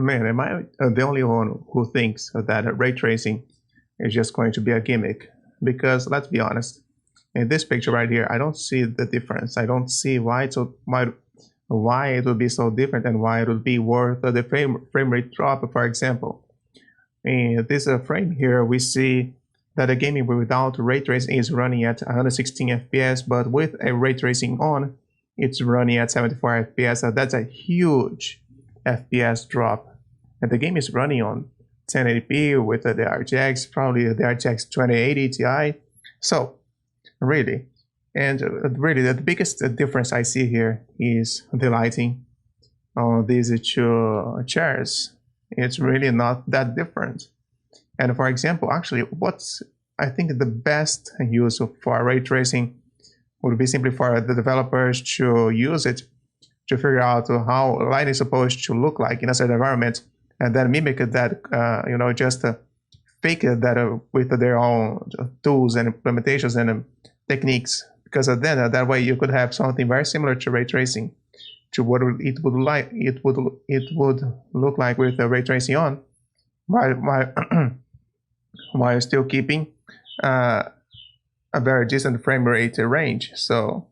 Man, am I the only one who thinks that ray tracing is just going to be a gimmick? Because let's be honest, in this picture right here, I don't see the difference. I don't see why why it would be so different and why it would be worth the frame rate drop, for example. In this frame here, we see that the gaming without ray tracing is running at 116 FPS, but with a ray tracing on, it's running at 74 FPS. So that's a huge FPS drop. And the game is running on 1080p with the RTX, probably the RTX 2080 Ti. So really, really the biggest difference I see here is the lighting on these two chairs. It's really not that different. And for example, actually, what's I think the best use for ray tracing would be simply for the developers to use it to figure out how light is supposed to look like in a certain environment, and then mimic that, just fake that with their own tools and implementations and techniques. Because then that way you could have something very similar to ray tracing, to what it would look like with the ray tracing on, while still keeping a very decent frame rate range. So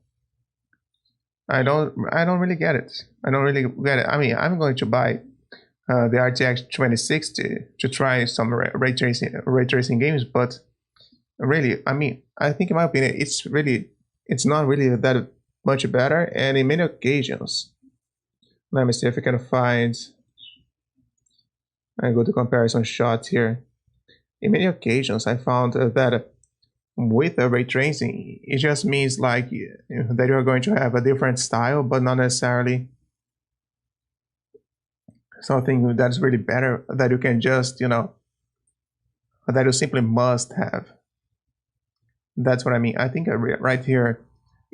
I don't really get it. I don't really get it. I mean, I'm going to buy the RTX 2060 to try some ray tracing games, but really, I mean, I think in my opinion, it's not really that much better. And in many occasions, let me see if I can find. I go to comparison shots here. In many occasions, I found that with a ray tracing, it just means like that you're going to have a different style, but not necessarily something that's really better that you can just, that you simply must have. That's what I mean. I think right here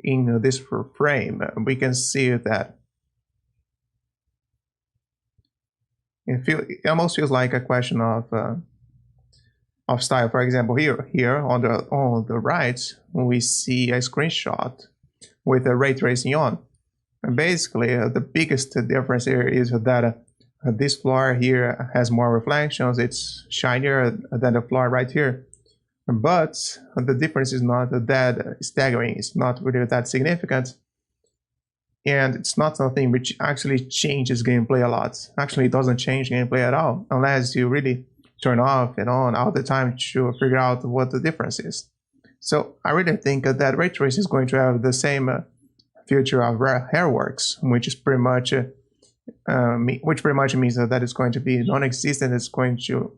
in this frame, we can see that it almost feels like a question of style. For example, here on the right, we see a screenshot with a ray tracing on. And basically, the biggest difference here is that this floor here has more reflections. It's shinier than the floor right here. But the difference is not that staggering. It's not really that significant. And it's not something which actually changes gameplay a lot. Actually, it doesn't change gameplay at all, unless you really turn off and on all the time to figure out what the difference is. So I really think that ray tracing is going to have the same future of hairworks, which is pretty much means that it's going to be non-existent. It's going to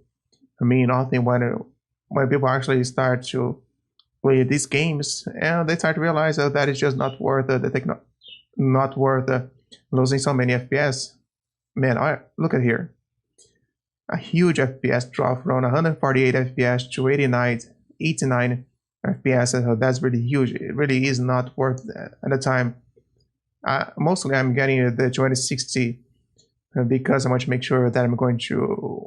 mean nothing when people actually start to play these games and they start to realize that it's just not worth losing so many FPS. Man, look at here. A huge FPS drop from 148 FPS to 89 FPS. So that's really huge. It really is not worth that at the time. Mostly I'm getting the 2060 because I want to make sure that I'm going to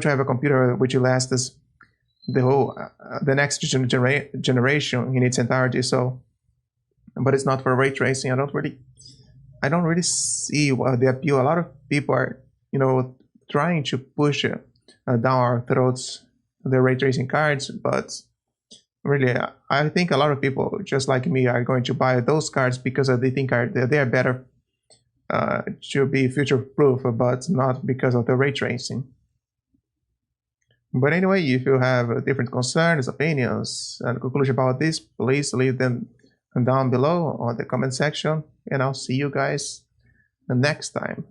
have a computer which lasts the next generation in its entirety. So, but it's not for ray tracing. I don't really see the appeal. A lot of people are, trying to push down our throats the ray tracing cards, but really, I think a lot of people just like me are going to buy those cards because they think they are better to be future proof, but not because of the ray tracing. But anyway, if you have different concerns, opinions, and conclusion about this, please leave them down below on the comment section, and I'll see you guys next time.